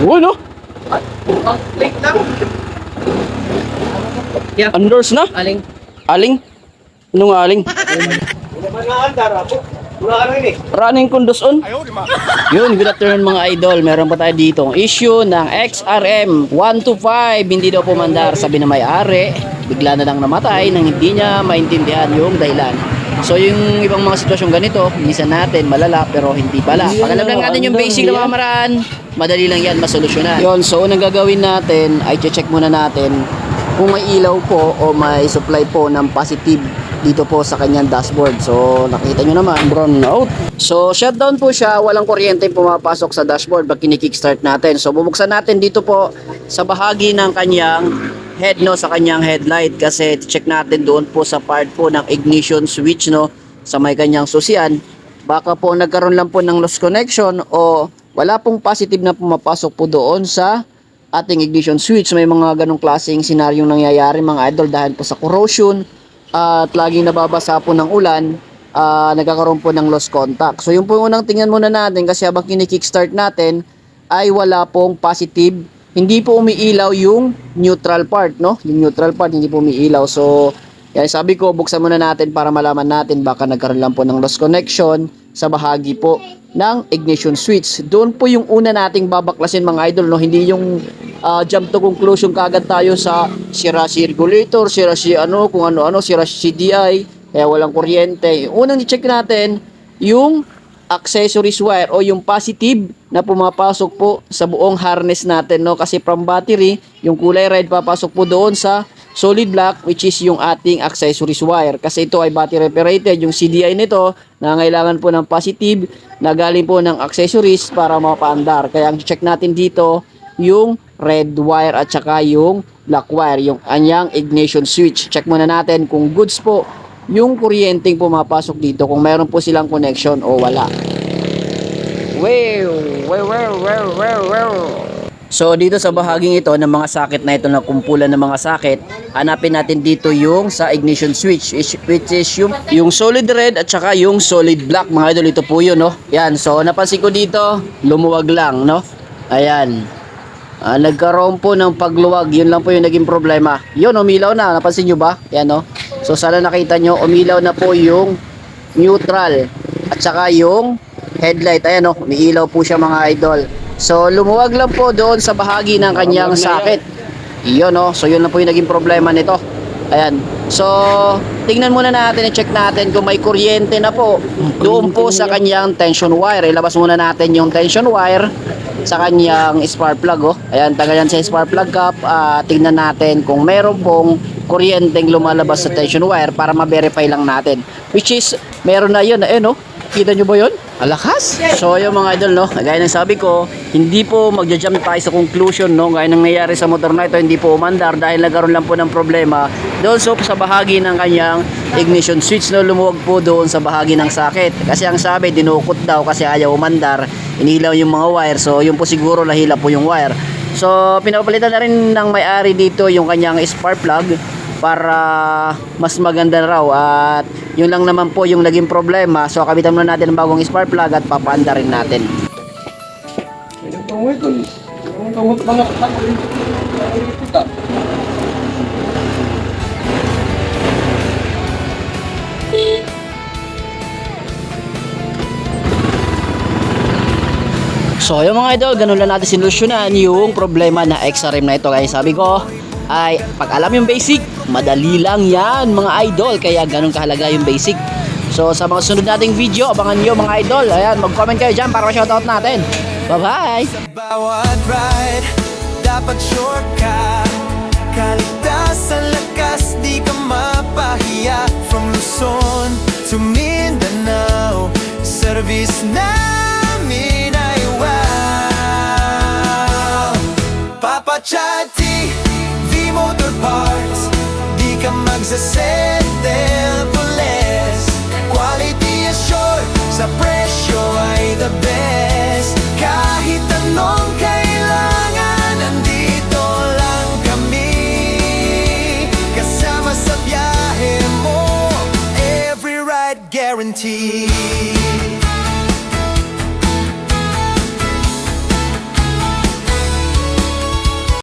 Oo, no? Late lang. Yeah. Unders na? Aling. Aling? Anong aling? Running kundos on. Yun, good afternoon mga idol. Meron pa tayo dito ang issue ng XRM 125. Hindi daw pumandar, sabi na may-ari. Bigla na lang namatay nang hindi niya maintindihan yung dahilan. So yung ibang mga sitwasyon ganito, minsan natin malala pero hindi pala. Pag alam lang natin yung basic na pamamaraan, madali lang yan masolusyonan. Yun, so unang gagawin natin ay check muna natin kung may ilaw po o may supply po ng positive dito po sa kanyang dashboard. So nakita nyo naman, brown out. So shutdown po siya, walang kuryente pumapasok sa dashboard pag kini-kickstart natin. So bubuksan natin dito po sa bahagi ng kanyang head, no, sa kanyang headlight, kasi check natin doon po sa part po ng ignition switch, no, sa may kanyang susian. Baka po nagkaroon lang po ng lost connection o wala pong positive na pumapasok po doon sa ating ignition switch. May mga ganong klaseng senaryong nangyayari mga idol dahil po sa corrosion at laging nababasa po ng ulan, nagkakaroon po ng lost contact. So yung po unang tingnan muna natin, kasi habang kini-kickstart natin ay wala pong positive, hindi po umiilaw yung neutral part, no? Yung neutral part hindi po umiilaw. So kaya sabi ko, buksan muna natin para malaman natin baka nagkaroon lang po ng lost connection sa bahagi po ng ignition switch. Doon po yung una nating babaklasin mga idol, no? Hindi yung jump to conclusion kagad tayo sa sira circulator, sira si ano, kung ano-ano, sira CDI, kaya walang kuryente. Unang i-check natin yung accessories wire o yung positive na pumapasok po sa buong harness natin, no? Kasi from battery, yung kulay red papasok po doon sa solid black, which is yung ating accessories wire. Kasi ito ay battery operated. Yung CDI nito, nangangailangan po ng positive na galing po ng accessories para mapaandar. Kaya ang check natin dito, yung red wire at saka yung black wire, yung anyang ignition switch. Check muna natin kung goods po yung kuryenteng pumapasok dito, kung meron po silang connection o wala. So dito sa bahaging ito ng mga socket na ito, na kumpulan ng mga socket, hanapin natin dito yung sa ignition switch, which is yung solid red at saka yung solid black mga idol. Ito po yun, no? Yan, so napansin ko dito, lumuwag lang, no? Ayan, nagkaroon po ng pagluwag, yun lang po yung naging problema. Yun, umilaw na, napansin nyo ba? Yan, no? So sana nakita nyo, umilaw na po yung neutral at saka yung headlight. Ayan, no? Umiilaw po siya mga idol. So lumuwag lang po doon sa bahagi ng kanyang socket. Iyon, no? So yun lang po yung naging problema nito. Ayan. So tingnan muna natin, i-check natin kung may kuryente na po doon po sa kanyang tension wire. Ilabas muna natin yung tension wire sa kanyang spark plug, oh. Ayan, tagayan sa spark plug cap. Tingnan natin kung meron pong kuryenteng lumalabas sa tension wire para ma-verify lang natin. Which is meron na yun, no? Kita nyo ba yun? Alakas! So yung mga idol, no, gaya ng sabi ko, hindi po magja-jump tayo sa conclusion, no, gaya ng nangyayari sa motor na ito, hindi po umandar dahil nagkaroon lang po ng problema doon so sa bahagi ng kanyang ignition switch, no, lumuwag po doon sa bahagi ng socket. Kasi ang sabi, dinukot daw kasi ayaw umandar, inilaw yung mga wire. So yun po siguro, nahila po yung wire. So pinapalitan na rin ng may-ari dito yung kanyang spark plug para mas maganda raw, at yun lang naman po yung naging problema. So kabitan muna natin ang bagong spark plug at papaanda rin natin. So yung mga idol, ganun lang natin sinulusyonan yung problema na XRM na ito. Kaya sabi ko ay pag alam yung basic, madali lang yan mga idol. Kaya ganun kahalaga yung basic. So sa mga sunod nating video, abangan nyo mga idol. Ayan, mag-comment kayo dyan para ma-shoutout natin. Bye-bye! Sa bawat ride, dapat sure ka. Kaligtas sa lakas, di ka mapahiya. From Luzon to Mindanao, service namin ay wow. Papa Chati, V-Motor Parts, di ka magsasettle for less. Quality assured, sa presyo ay the best. Kahit anong kailangan, nandito lang kami. Kasama sa biyahe mo, every ride guarantee.